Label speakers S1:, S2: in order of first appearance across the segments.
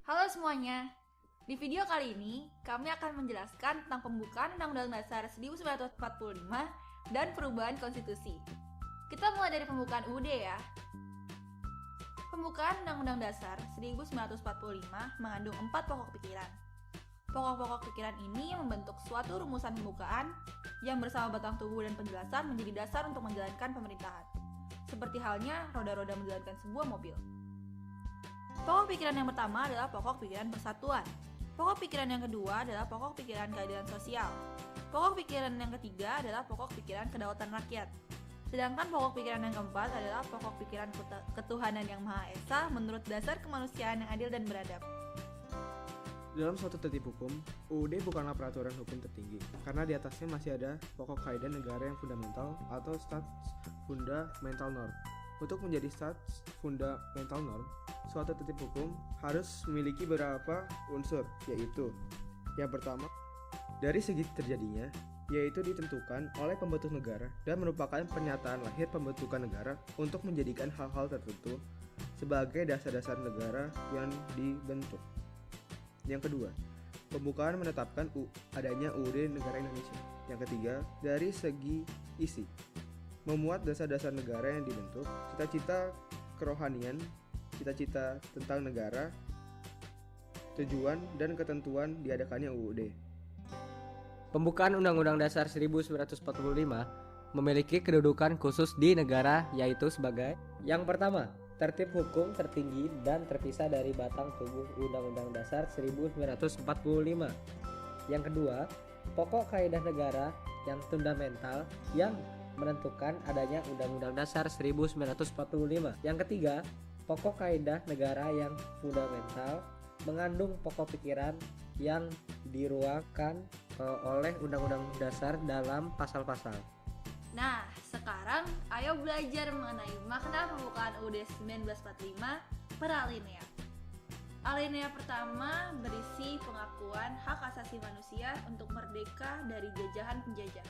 S1: Halo semuanya, di video kali ini kami akan menjelaskan tentang pembukaan Undang-Undang Dasar 1945 dan perubahan konstitusi. Kita mulai dari pembukaan UUD ya. Pembukaan Undang-Undang Dasar 1945 mengandung 4 pokok pikiran. Pokok-pokok pikiran ini membentuk suatu rumusan pembukaan yang bersama batang tubuh dan penjelasan menjadi dasar untuk menjalankan pemerintahan. Seperti halnya roda-roda menjalankan sebuah mobil. Pokok pikiran yang pertama adalah pokok pikiran persatuan. Pokok pikiran yang kedua adalah pokok pikiran keadilan sosial. Pokok pikiran yang ketiga adalah pokok pikiran kedaulatan rakyat. Sedangkan pokok pikiran yang keempat adalah pokok pikiran ketuhanan yang Maha Esa menurut dasar kemanusiaan yang adil dan beradab.
S2: Dalam suatu tertib hukum, UUD bukanlah peraturan hukum tertinggi, karena di atasnya masih ada pokok kaidah negara yang fundamental atau Stats Fundamental Norm. Untuk menjadi Stats Fundamental Norm, suatu tertib hukum harus memiliki beberapa unsur, yaitu yang pertama, dari segi terjadinya, yaitu ditentukan oleh pembentuk negara dan merupakan pernyataan lahir pembentukan negara untuk menjadikan hal-hal tertentu sebagai dasar-dasar negara yang dibentuk. Yang kedua, pembukaan menetapkan adanya UUD Negara Indonesia. Yang ketiga, dari segi isi, memuat dasar-dasar negara yang dibentuk, cita-cita kerohanian, cita-cita tentang negara, tujuan dan ketentuan diadakannya UUD.
S3: Pembukaan Undang-Undang Dasar 1945 memiliki kedudukan khusus di negara, yaitu sebagai yang pertama, tertib hukum tertinggi dan terpisah dari batang tubuh Undang-Undang Dasar 1945. Yang kedua, pokok kaidah negara yang fundamental yang menentukan adanya Undang-Undang Dasar 1945. Yang ketiga, pokok kaidah negara yang fundamental mengandung pokok pikiran yang diruangkan oleh Undang-Undang Dasar dalam pasal-pasal.
S1: Nah, sekarang ayo belajar mengenai makna pembukaan UUD 1945 per alinea. Alinea pertama berisi pengakuan hak asasi manusia untuk merdeka dari jajahan penjajah.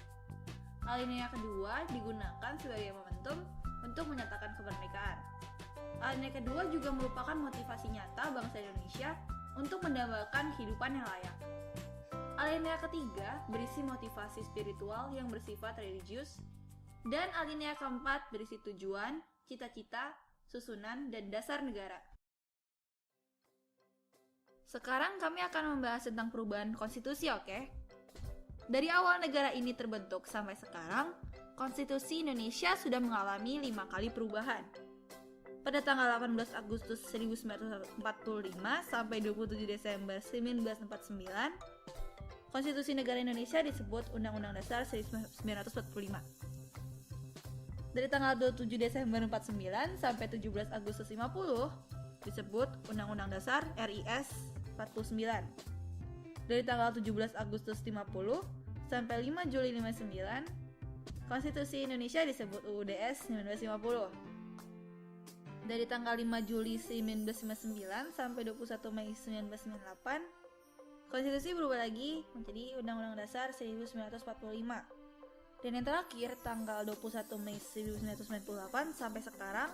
S1: Alinea kedua digunakan sebagai momentum untuk menyatakan kemerdekaan. Alinea kedua juga merupakan motivasi nyata bangsa Indonesia untuk mendambakan kehidupan yang layak. Alinea ketiga berisi motivasi spiritual yang bersifat religius, dan alinea keempat berisi tujuan, cita-cita, susunan, dan dasar negara. Sekarang kami akan membahas tentang perubahan konstitusi, oke? Dari awal negara ini terbentuk sampai sekarang, konstitusi Indonesia sudah mengalami 5 kali perubahan. Pada tanggal 18 Agustus 1945 sampai 27 Desember 1949, Konstitusi Negara Indonesia disebut Undang-Undang Dasar 1945. Dari tanggal 27 Desember 49 sampai 17 Agustus 50 disebut Undang-Undang Dasar RIS 49. Dari tanggal 17 Agustus 50 sampai 5 Juli 59, Konstitusi Indonesia disebut UUDS 1950. Dari tanggal 5 Juli 1959 sampai 21 Mei 1998, Konstitusi berubah lagi menjadi Undang-Undang Dasar 1945. Dan yang terakhir, tanggal 21 Mei 1998 sampai sekarang,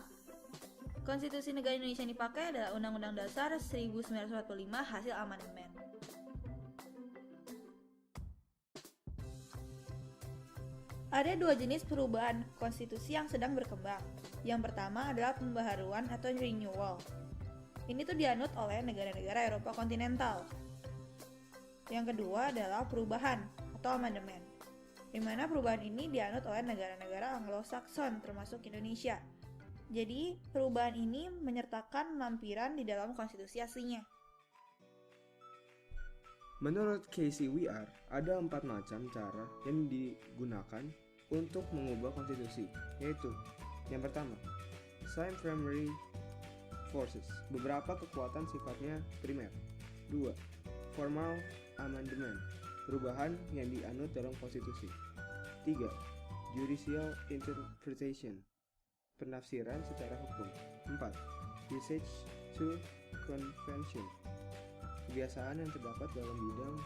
S1: Konstitusi Negara Indonesia yang dipakai adalah Undang-Undang Dasar 1945 hasil amandemen. Ada 2 jenis perubahan konstitusi yang sedang berkembang. Yang pertama adalah pembaharuan atau renewal. Ini tuh dianut oleh negara-negara Eropa kontinental. Yang kedua adalah perubahan atau amandemen, di mana perubahan ini dianut oleh negara-negara Anglo-Saxon termasuk Indonesia. Jadi, perubahan ini menyertakan lampiran di dalam konstitusi aslinya.
S2: Menurut KCWR, ada 4 macam cara yang digunakan untuk mengubah konstitusi, yaitu yang pertama, some primary forces, beberapa kekuatan sifatnya primer. 2. Formal amendment, perubahan yang dianut dalam konstitusi. 3. Judicial interpretation, penafsiran secara hukum. 4. Usage to convention, kebiasaan yang terdapat dalam bidang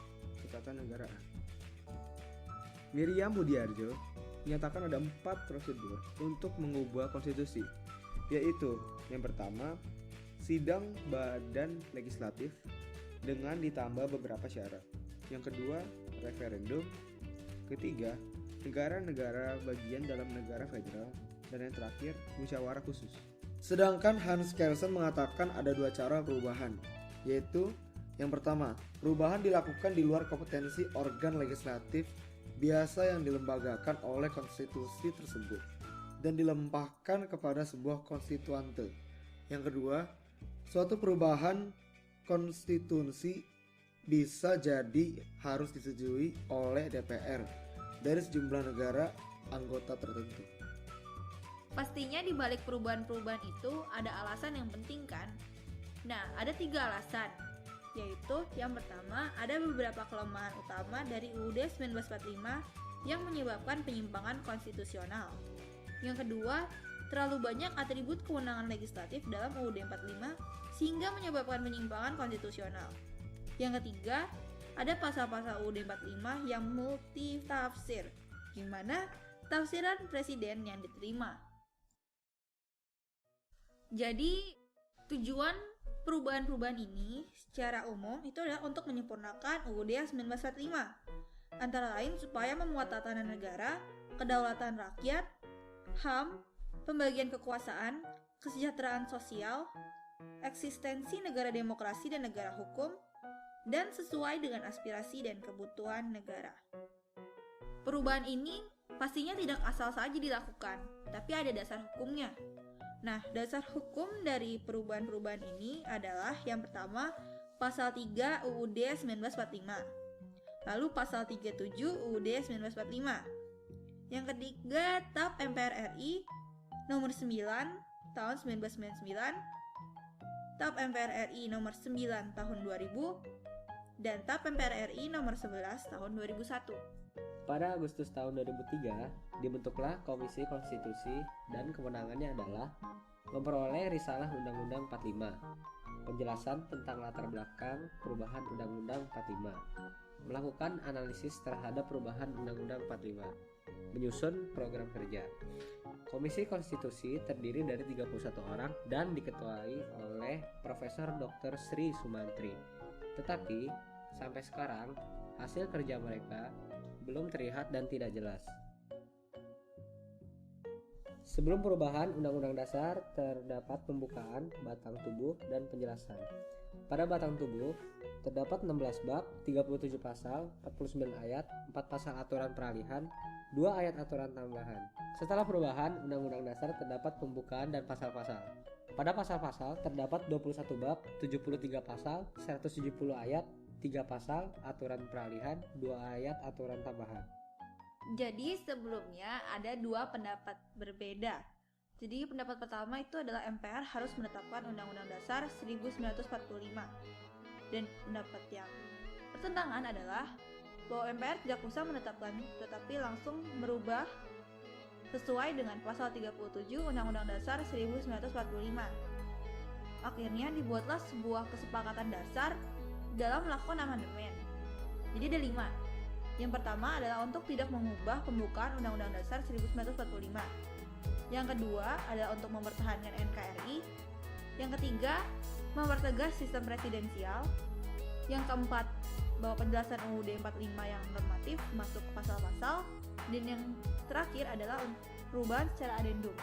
S2: ketatanegaraan. Miriam Budiarjo menyatakan ada 4 prosedur untuk mengubah konstitusi, yaitu yang pertama, sidang badan legislatif dengan ditambah beberapa syarat. Yang kedua, referendum. Ketiga, negara-negara bagian dalam negara federal. Dan yang terakhir, musyawarah khusus. Sedangkan Hans Kelsen mengatakan ada dua cara perubahan, yaitu yang pertama, perubahan dilakukan di luar kompetensi organ legislatif biasa yang dilembagakan oleh konstitusi tersebut dan dilempahkan kepada sebuah konstituante. Yang kedua, suatu perubahan konstitusi bisa jadi harus disetujui oleh DPR dari sejumlah negara anggota tertentu.
S1: Pastinya di balik perubahan-perubahan itu ada alasan yang penting kan? Nah, ada 3 alasan, yaitu yang pertama ada beberapa kelemahan utama dari UUD 1945 yang menyebabkan penyimpangan konstitusional. Yang kedua, terlalu banyak atribut kewenangan legislatif dalam UUD 45 sehingga menyebabkan penyimpangan konstitusional. Yang ketiga, ada pasal-pasal UUD 45 yang multitafsir, gimana tafsiran presiden yang diterima. Jadi, tujuan perubahan-perubahan ini secara umum itu adalah untuk menyempurnakan UUD 1945. Antara lain supaya memuat tatanan negara, kedaulatan rakyat, HAM, pembagian kekuasaan, kesejahteraan sosial, eksistensi negara demokrasi dan negara hukum, dan sesuai dengan aspirasi dan kebutuhan negara. Perubahan ini pastinya tidak asal saja dilakukan, tapi ada dasar hukumnya. Nah, dasar hukum dari perubahan-perubahan ini adalah yang pertama, pasal 3 UUD 1945. Lalu pasal 37 UUD 1945. Yang ketiga, TAP MPR RI nomor 9 tahun 1999, TAP MPR RI nomor 9 tahun 2000, dan TAP MPR RI nomor 11 tahun 2001.
S3: Pada Agustus tahun 2003, dibentuklah Komisi Konstitusi dan kewenangannya adalah memperoleh risalah Undang-Undang 45, penjelasan tentang latar belakang perubahan Undang-Undang 45, melakukan analisis terhadap perubahan Undang-Undang 45, menyusun program kerja. Komisi Konstitusi terdiri dari 31 orang dan diketuai oleh Profesor Dr. Sri Sumantri. Tetapi, sampai sekarang, hasil kerja mereka belum terlihat dan tidak jelas. Sebelum perubahan Undang-Undang Dasar terdapat pembukaan, batang tubuh, dan penjelasan. Pada batang tubuh terdapat 16 bab, 37 pasal, 49 ayat, 4 pasal aturan peralihan, 2 ayat aturan tambahan. Setelah perubahan Undang-Undang Dasar terdapat pembukaan dan pasal-pasal. Pada pasal-pasal terdapat 21 bab, 73 pasal, 170 ayat, 3 pasal aturan peralihan, 2 ayat aturan tambahan.
S1: Jadi sebelumnya ada 2 pendapat berbeda. Jadi pendapat pertama itu adalah MPR harus menetapkan Undang-Undang Dasar 1945. Dan pendapat yang bertentangan adalah bahwa MPR tidak usah menetapkan, tetapi langsung merubah sesuai dengan pasal 37 Undang-Undang Dasar 1945. Akhirnya dibuatlah sebuah kesepakatan dasar dalam melakukan amandemen. Jadi ada 5. Yang pertama adalah untuk tidak mengubah pembukaan Undang-Undang Dasar 1945. Yang kedua adalah untuk mempertahankan NKRI. Yang ketiga, mempertegas sistem presidensial. Yang keempat, bahwa penjelasan UUD 45 yang normatif masuk ke pasal-pasal. Dan yang terakhir adalah perubahan secara adendum.